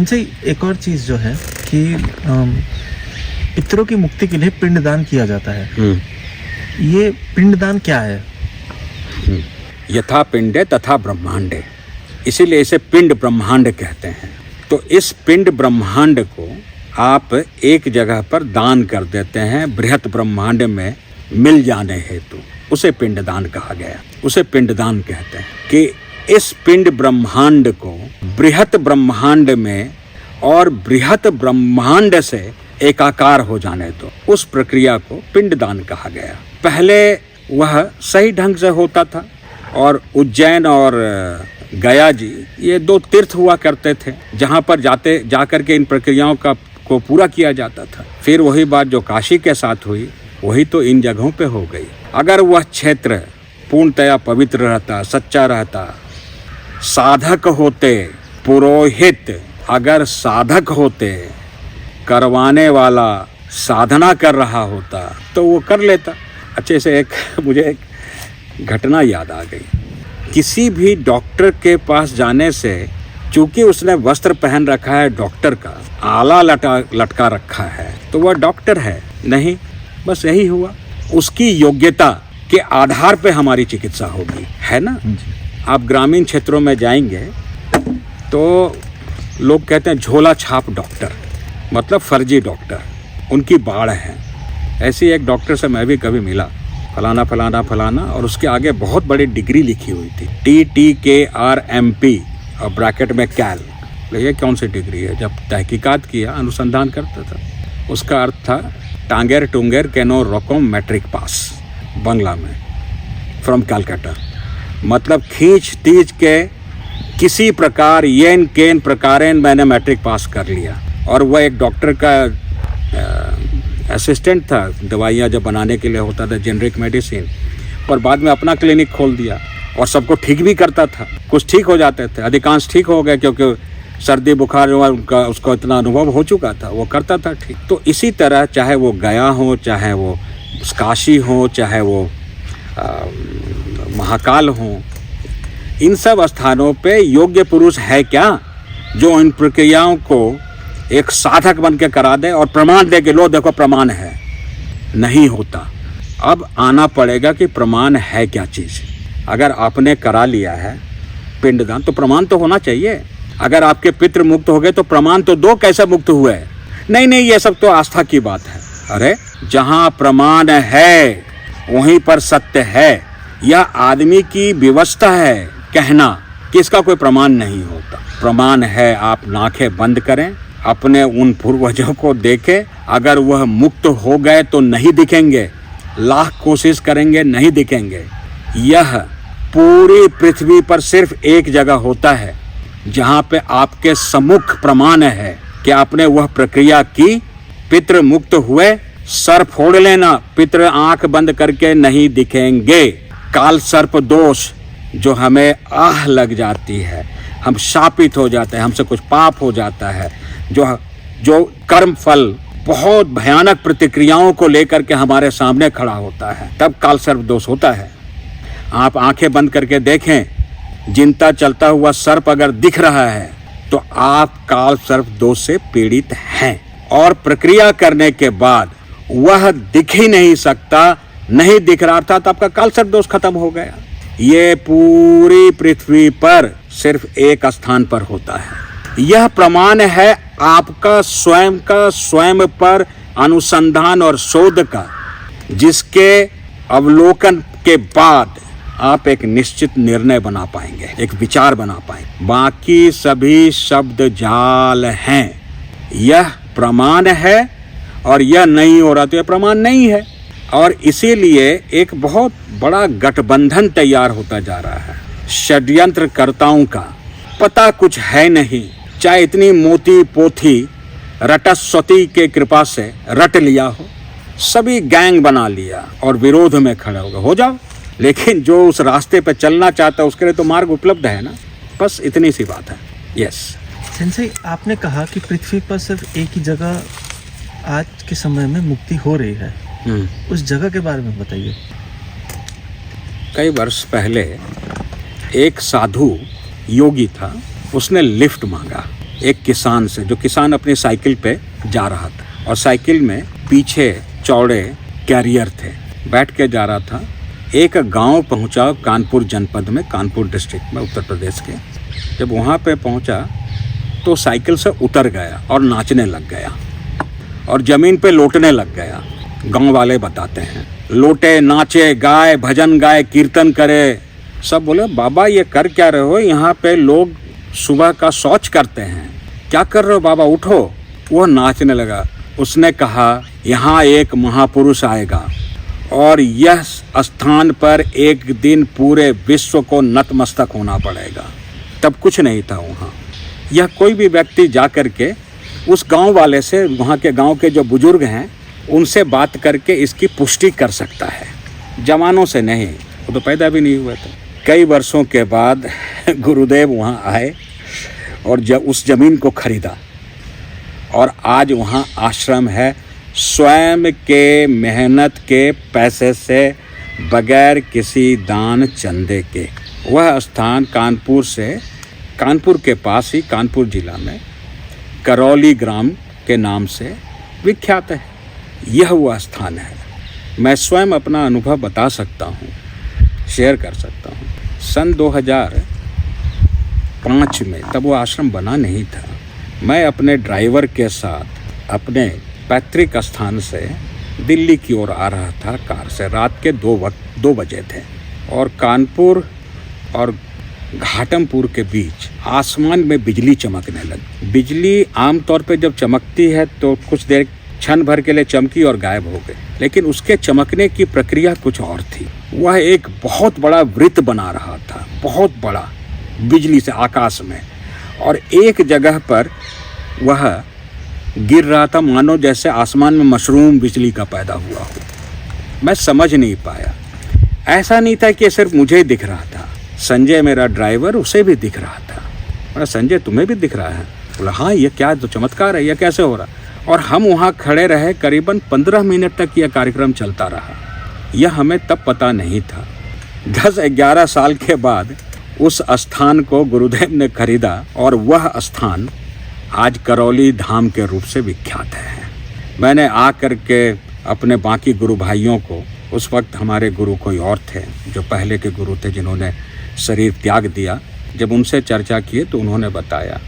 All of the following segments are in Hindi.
सेंसेई, एक और चीज़ जो है कि पितरों की मुक्ति के लिए पिंडदान किया जाता है। ये पिंडदान क्या है? यथा पिंडे तथा ब्रह्मांडे, इसीलिए इसे पिंड ब्रह्मांड कहते हैं। तो इस पिंड ब्रह्मांड को आप एक जगह पर दान कर देते हैं बृहत ब्रह्मांड में मिल जाने हेतु, उसे पिंडदान कहा गया। उसे पिंडदान कहते हैं कि इस पिंड ब्रह्मांड को बृहत ब्रह्मांड में और बृहत ब्रह्मांड से एकाकार हो जाने दो, उस प्रक्रिया को पिंडदान कहा गया। पहले वह सही ढंग से होता था और उज्जैन और गया जी ये दो तीर्थ हुआ करते थे जहाँ पर जाकर के इन प्रक्रियाओं को पूरा किया जाता था। फिर वही बात जो काशी के साथ हुई वही तो इन जगहों पे हो गई। अगर वह क्षेत्र पूर्णतया पवित्र रहता, सच्चा रहता, साधक होते, पुरोहित अगर साधक होते, करवाने वाला साधना कर रहा होता तो वो कर लेता। अच्छे से मुझे एक घटना याद आ गई। किसी भी डॉक्टर के पास जाने से, चूंकि उसने वस्त्र पहन रखा है डॉक्टर का, आला लटका रखा है, तो वह डॉक्टर है नहीं। बस यही हुआ, उसकी योग्यता के आधार पे हमारी चिकित्सा होगी, है ना। आप ग्रामीण क्षेत्रों में जाएंगे तो लोग कहते हैं झोला छाप डॉक्टर, मतलब फर्जी डॉक्टर, उनकी बाढ़ है। ऐसी एक डॉक्टर से मैं भी कभी मिला, फलाना फलाना फलाना, और उसके आगे बहुत बड़ी डिग्री लिखी हुई थी, TTKRMP और ब्रैकेट में कैल। ये कौन सी डिग्री है? जब तहकीकात किया, अनुसंधान करता था, उसका अर्थ था टांगेर टूंगेर कैनो रोकोम मैट्रिक पास, बंगला में, फ्रॉम कलकत्ता। मतलब खींच तीज के किसी प्रकार येन केन प्रकारेन मैंने मैट्रिक पास कर लिया। और वह एक डॉक्टर का असिस्टेंट था, दवाइयाँ जब बनाने के लिए होता था, जेनरिक मेडिसिन, पर बाद में अपना क्लिनिक खोल दिया और सबको ठीक भी करता था। कुछ ठीक हो जाते थे, अधिकांश ठीक हो गए, क्योंकि सर्दी बुखार उनका उसको इतना अनुभव हो चुका था, वो करता था ठीक। तो इसी तरह चाहे वो गया हो, चाहे वो काशी हो, चाहे वो महाकाल हो, इन सब स्थानों पे योग्य पुरुष है क्या जो इन प्रक्रियाओं को एक साधक बन के करा दे और प्रमाण दे कि लो देखो प्रमाण है? नहीं होता। अब आना पड़ेगा कि प्रमाण है क्या चीज़। अगर आपने करा लिया है पिंडदान तो प्रमाण तो होना चाहिए। अगर आपके पितृ मुक्त हो गए तो प्रमाण तो दो, कैसे मुक्त हुए? नहीं, ये सब तो आस्था की बात है। अरे जहाँ प्रमाण है वहीं पर सत्य है। यह आदमी की व्यवस्था है कहना कि इसका कोई प्रमाण नहीं होता। प्रमाण है, आप आंखें बंद करें, अपने उन पूर्वजों को देखें, अगर वह मुक्त हो गए तो नहीं दिखेंगे, लाख कोशिश करेंगे नहीं दिखेंगे। यह पूरी पृथ्वी पर सिर्फ एक जगह होता है जहाँ पे आपके सम्मुख प्रमाण है कि आपने वह प्रक्रिया की, पितृ मुक्त हुए, सर फोड़ लेना, पितृ आंख बंद करके नहीं दिखेंगे। काल सर्प दोष जो हमें आह लग जाती है, हम शापित हो जाते हैं, हमसे कुछ पाप हो जाता है, जो कर्म फल बहुत भयानक प्रतिक्रियाओं को लेकर के हमारे सामने खड़ा होता है, तब काल सर्प दोष होता है। आप आंखें बंद करके देखें, जिनता चलता हुआ सर्प अगर दिख रहा है तो आप काल सर्प दोष से पीड़ित हैं। और प्रक्रिया करने के बाद वह दिख ही नहीं सकता, नहीं दिख रहा था, तो आपका काल सर्प दोष खत्म हो गया। ये पूरी पृथ्वी पर सिर्फ एक स्थान पर होता है। यह प्रमाण है आपका स्वयं पर अनुसंधान और शोध का, जिसके अवलोकन के बाद आप एक निश्चित निर्णय बना पाएंगे, एक विचार बना पाएंगे। बाकी सभी शब्द जाल हैं। यह प्रमाण है और यह नहीं हो रहा तो यह प्रमाण नहीं है। और इसीलिए एक बहुत बड़ा गठबंधन तैयार होता जा रहा है षड्यंत्रकर्ताओं का। पता कुछ है नहीं, चाहे इतनी मोती पोथी रटस्वती के कृपा से रट लिया हो, सभी गैंग बना लिया और विरोध में खड़े हो जाओ। लेकिन जो उस रास्ते पे चलना चाहता है उसके लिए तो मार्ग उपलब्ध है ना। बस इतनी सी बात है। यस सेंसेई, आपने कहा कि पृथ्वी पर सिर्फ एक ही जगह आज के समय में मुक्ति हो रही है। उस जगह के बारे में बताइए। कई वर्ष पहले एक साधु योगी था, उसने लिफ्ट मांगा एक किसान से, जो किसान अपनी साइकिल पे जा रहा था और साइकिल में पीछे चौड़े कैरियर थे, बैठ के जा रहा था। एक गांव पहुंचा कानपुर जनपद में, कानपुर डिस्ट्रिक्ट में, उत्तर प्रदेश के। जब वहाँ पे पहुंचा तो साइकिल से उतर गया और नाचने लग गया और ज़मीन पे लौटने लग गया। गांव वाले बताते हैं, लोटे, नाचे, गाए, भजन गाए, कीर्तन करे। सब बोले, बाबा ये कर क्या रहे हो? यहाँ पे लोग सुबह का शौच करते हैं, क्या कर रहे हो बाबा, उठो। वो नाचने लगा। उसने कहा, यहाँ एक महापुरुष आएगा और यह स्थान पर एक दिन पूरे विश्व को नतमस्तक होना पड़ेगा। तब कुछ नहीं था वहाँ। यह कोई भी व्यक्ति जा कर के उस गांव वाले से, वहाँ के गांव के जो बुजुर्ग हैं, उनसे बात करके इसकी पुष्टि कर सकता है, जवानों से नहीं। वो तो पैदा भी नहीं हुए थे। कई वर्षों के बाद गुरुदेव वहाँ आए और जब उस ज़मीन को खरीदा और आज वहाँ आश्रम है, स्वयं के मेहनत के पैसे से, बगैर किसी दान चंदे के। वह स्थान कानपुर से, कानपुर के पास ही, कानपुर जिला में करौली ग्राम के नाम से विख्यात है। यह वह स्थान है। मैं स्वयं अपना अनुभव बता सकता हूँ, शेयर कर सकता हूँ। सन 2005 में, तब वो आश्रम बना नहीं था, मैं अपने ड्राइवर के साथ अपने पैतृक स्थान से दिल्ली की ओर आ रहा था कार से। रात के 2 बजे थे और कानपुर और घाटमपुर के बीच आसमान में बिजली चमकने लगी। बिजली आमतौर पे जब चमकती है तो कुछ देर, क्षण भर के लिए चमकी और गायब हो गई, लेकिन उसके चमकने की प्रक्रिया कुछ और थी। वह एक बहुत बड़ा वृत्त बना रहा था, बहुत बड़ा, बिजली से आकाश में, और एक जगह पर वह गिर रहा था, मानो जैसे आसमान में मशरूम बिजली का पैदा हुआ हो। मैं समझ नहीं पाया। ऐसा नहीं था कि सिर्फ मुझे ही दिख रहा था, संजय मेरा ड्राइवर, उसे भी दिख रहा था। बोला, संजय तुम्हें भी दिख रहा है? बोला, हाँ, ये क्या तो चमत्कार है, यह कैसे हो रहा? और हम वहाँ खड़े रहे, करीबन 15 मिनट तक यह कार्यक्रम चलता रहा। यह हमें तब पता नहीं था। 10-11 साल के बाद उस स्थान को गुरुदेव ने खरीदा और वह स्थान आज करौली धाम के रूप से विख्यात है। मैंने आकर के अपने बाकी गुरु भाइयों को, उस वक्त हमारे गुरु कोई और थे, जो पहले के गुरु थे जिन्होंने शरीर त्याग दिया, जब उनसे चर्चा किए तो उन्होंने बताया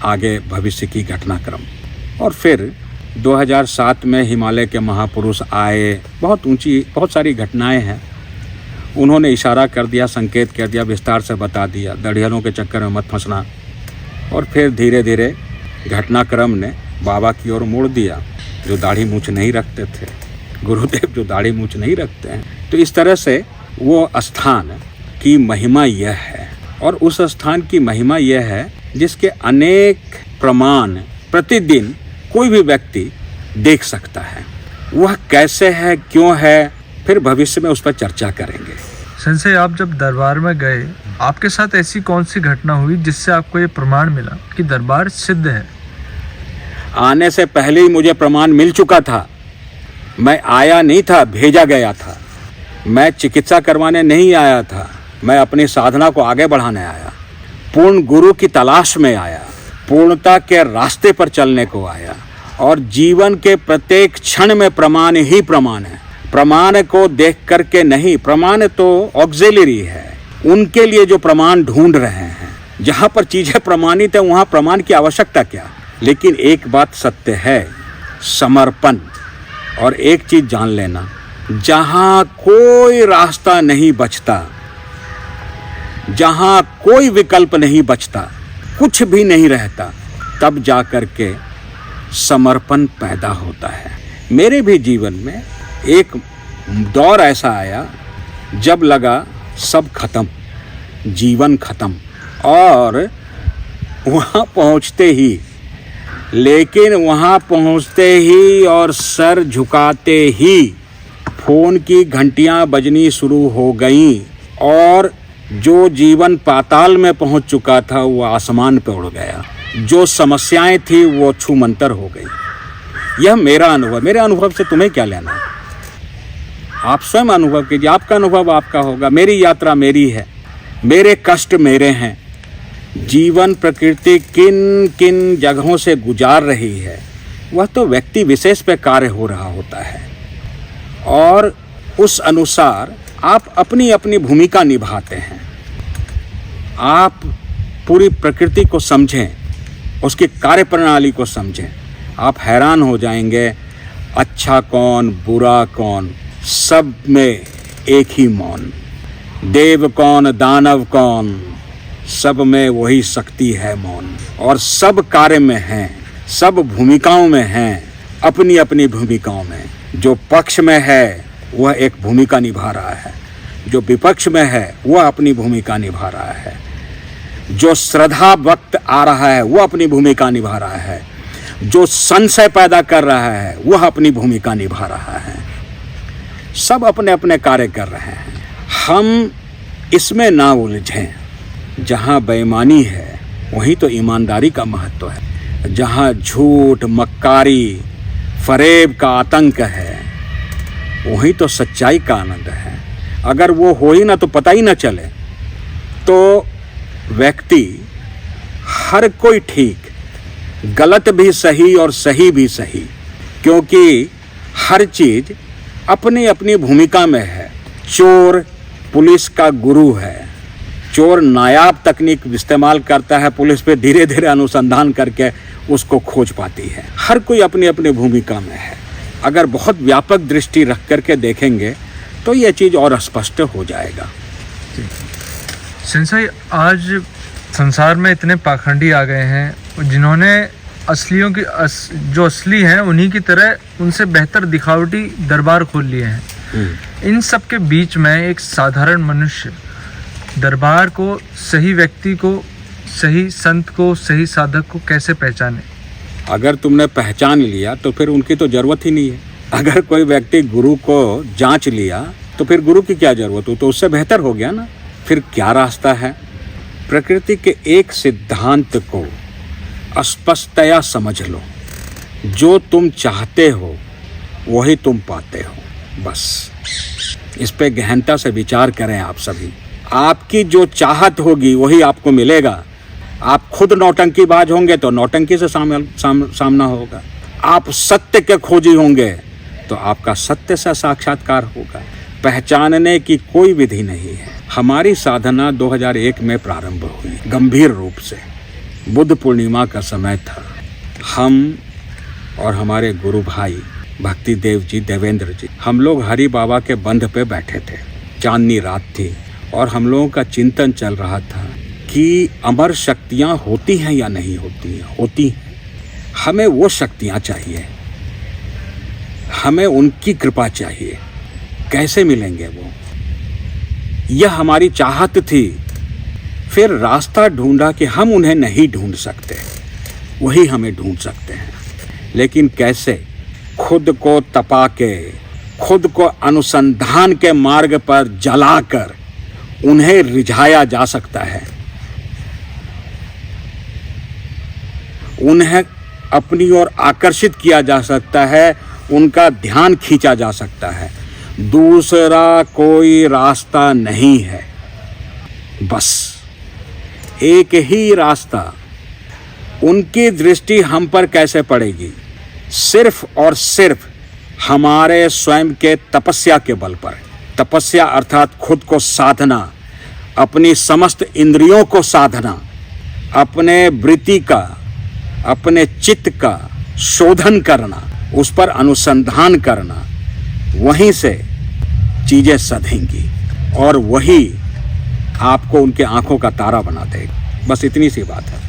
आगे भविष्य की घटनाक्रम। और फिर 2007 में हिमालय के महापुरुष आए, बहुत सारी घटनाएं हैं। उन्होंने इशारा कर दिया, संकेत कर दिया, विस्तार से बता दिया, दढ़ियालों के चक्कर में मत फंसना। और फिर धीरे धीरे घटनाक्रम ने बाबा की ओर मोड़ दिया, जो दाढ़ी मूछ नहीं रखते थे, गुरुदेव जो दाढ़ी मूछ नहीं रखते हैं। तो इस तरह से वो स्थान की महिमा यह है, और उस स्थान की महिमा यह है जिसके अनेक प्रमाण प्रतिदिन कोई भी व्यक्ति देख सकता है। वह कैसे है, क्यों है, फिर भविष्य में उस पर चर्चा करेंगे। संजय, आप जब दरबार में गए, आपके साथ ऐसी कौन सी घटना हुई जिससे आपको ये प्रमाण मिला कि दरबार सिद्ध है? आने से पहले ही मुझे प्रमाण मिल चुका था। मैं आया नहीं था, भेजा गया था। मैं चिकित्सा करवाने नहीं आया था, मैं अपनी साधना को आगे बढ़ाने आया, पूर्ण गुरु की तलाश में आया, पूर्णता के रास्ते पर चलने को आया। और जीवन के प्रत्येक क्षण में प्रमाण ही प्रमाण है। प्रमाण को देख करके नहीं, प्रमाण तो ऑक्सिलरी है, उनके लिए जो प्रमाण ढूंढ रहे हैं। जहाँ पर चीज़ें प्रमाणित है वहाँ प्रमाण की आवश्यकता क्या। लेकिन एक बात सत्य है, समर्पण। और एक चीज़ जान लेना, जहाँ कोई रास्ता नहीं बचता, जहाँ कोई विकल्प नहीं बचता, कुछ भी नहीं रहता, तब जा कर के समर्पण पैदा होता है। मेरे भी जीवन में एक दौर ऐसा आया जब लगा सब खत्म, जीवन खत्म। और वहाँ पहुँचते ही और सर झुकाते ही फ़ोन की घंटियाँ बजनी शुरू हो गईं, और जो जीवन पाताल में पहुँच चुका था वो आसमान पे उड़ गया। जो समस्याएं थी वो छूमंतर हो गई। यह मेरा अनुभव। मेरे अनुभव से तुम्हें क्या लेना? आप स्वयं अनुभव कीजिए, आपका अनुभव आपका होगा। मेरी यात्रा मेरी है, मेरे कष्ट मेरे हैं, जीवन प्रकृति किन किन जगहों से गुजार रही है वह तो व्यक्ति विशेष पे कार्य हो रहा होता है, और उस अनुसार आप अपनी अपनी भूमिका निभाते हैं। आप पूरी प्रकृति को समझें, उसकी कार्यप्रणाली को समझें, आप हैरान हो जाएंगे अच्छा कौन बुरा कौन, सब में एक ही मौन। देव कौन दानव कौन, सब में वही शक्ति है मौन। और सब कार्य में हैं, सब भूमिकाओं में हैं, अपनी अपनी भूमिकाओं में। जो पक्ष में है वह एक भूमिका निभा रहा है, जो विपक्ष में है वह अपनी भूमिका निभा रहा है, जो श्रद्धा वक्त आ रहा है वह अपनी भूमिका निभा रहा है, जो संशय पैदा कर रहा है वह अपनी भूमिका निभा रहा है। सब अपने अपने कार्य कर रहे हैं। हम इसमें ना उलझें। जहाँ बेईमानी है वहीं तो ईमानदारी का महत्व है। जहाँ झूठ मक्कारी फरेब का आतंक है वहीं तो सच्चाई का आनंद है। अगर वो हो ही ना तो पता ही ना चले तो व्यक्ति हर कोई ठीक, गलत भी सही और सही भी सही, क्योंकि हर चीज अपनी अपनी भूमिका में है। चोर पुलिस का गुरु है। चोर नायाब तकनीक इस्तेमाल करता है, पुलिस पे धीरे धीरे अनुसंधान करके उसको खोज पाती है। हर कोई अपनी अपनी भूमिका में है। अगर बहुत व्यापक दृष्टि रख करके देखेंगे तो ये चीज़ और स्पष्ट हो जाएगा। सेंसाई, आज संसार में इतने पाखंडी आ गए हैं जिन्होंने असलियों की जो असली हैं उन्हीं की तरह उनसे बेहतर दिखावटी दरबार खोल लिए हैं। इन सब के बीच में एक साधारण मनुष्य दरबार को, सही व्यक्ति को, सही संत को, सही साधक को कैसे पहचाने? अगर तुमने पहचान लिया तो फिर उनकी तो जरूरत ही नहीं है। अगर कोई व्यक्ति गुरु को जांच लिया तो फिर गुरु की क्या जरूरत हो, तो उससे बेहतर हो गया ना। फिर क्या रास्ता है? प्रकृति के एक सिद्धांत को स्पष्टतया समझ लो। जो तुम चाहते हो वही तुम पाते हो। बस इस पे गहनता से विचार करें आप सभी। आपकी जो चाहत होगी वही आपको मिलेगा। आप खुद नौटंकीबाज होंगे तो नौटंकी से सामना होगा। आप सत्य के खोजी होंगे तो आपका सत्य से साक्षात्कार होगा। पहचानने की कोई विधि नहीं है। हमारी साधना 2001 में प्रारंभ हुई गंभीर रूप से। बुद्ध पूर्णिमा का समय था। हम और हमारे गुरु भाई भक्ति देव जी, देवेंद्र जी, हम लोग हरि बाबा के बंध पे बैठे थे। चांदनी रात थी और हम लोगों का चिंतन चल रहा था कि अमर शक्तियाँ होती हैं या नहीं होती हैं। होती हैं। हमें वो शक्तियाँ चाहिए, हमें उनकी कृपा चाहिए। कैसे मिलेंगे वो? यह हमारी चाहत थी। फिर रास्ता ढूंढा कि हम उन्हें नहीं ढूंढ सकते, वही हमें ढूंढ सकते हैं। लेकिन कैसे? खुद को तपा के, खुद को अनुसंधान के मार्ग पर जलाकर उन्हें रिझाया जा सकता है। उन्हें अपनी ओर आकर्षित किया जा सकता है, उनका ध्यान खींचा जा सकता है। दूसरा कोई रास्ता नहीं है। बस एक ही रास्ता। उनकी दृष्टि हम पर कैसे पड़ेगी? सिर्फ और सिर्फ हमारे स्वयं के तपस्या के बल पर। तपस्या अर्थात खुद को साधना, अपनी समस्त इंद्रियों को साधना, अपने वृत्ति का, अपने चित्त का शोधन करना, उस पर अनुसंधान करना। वहीं से चीजें सधेंगी और वही आपको उनके आंखों का तारा बना देगा। बस इतनी सी बात है।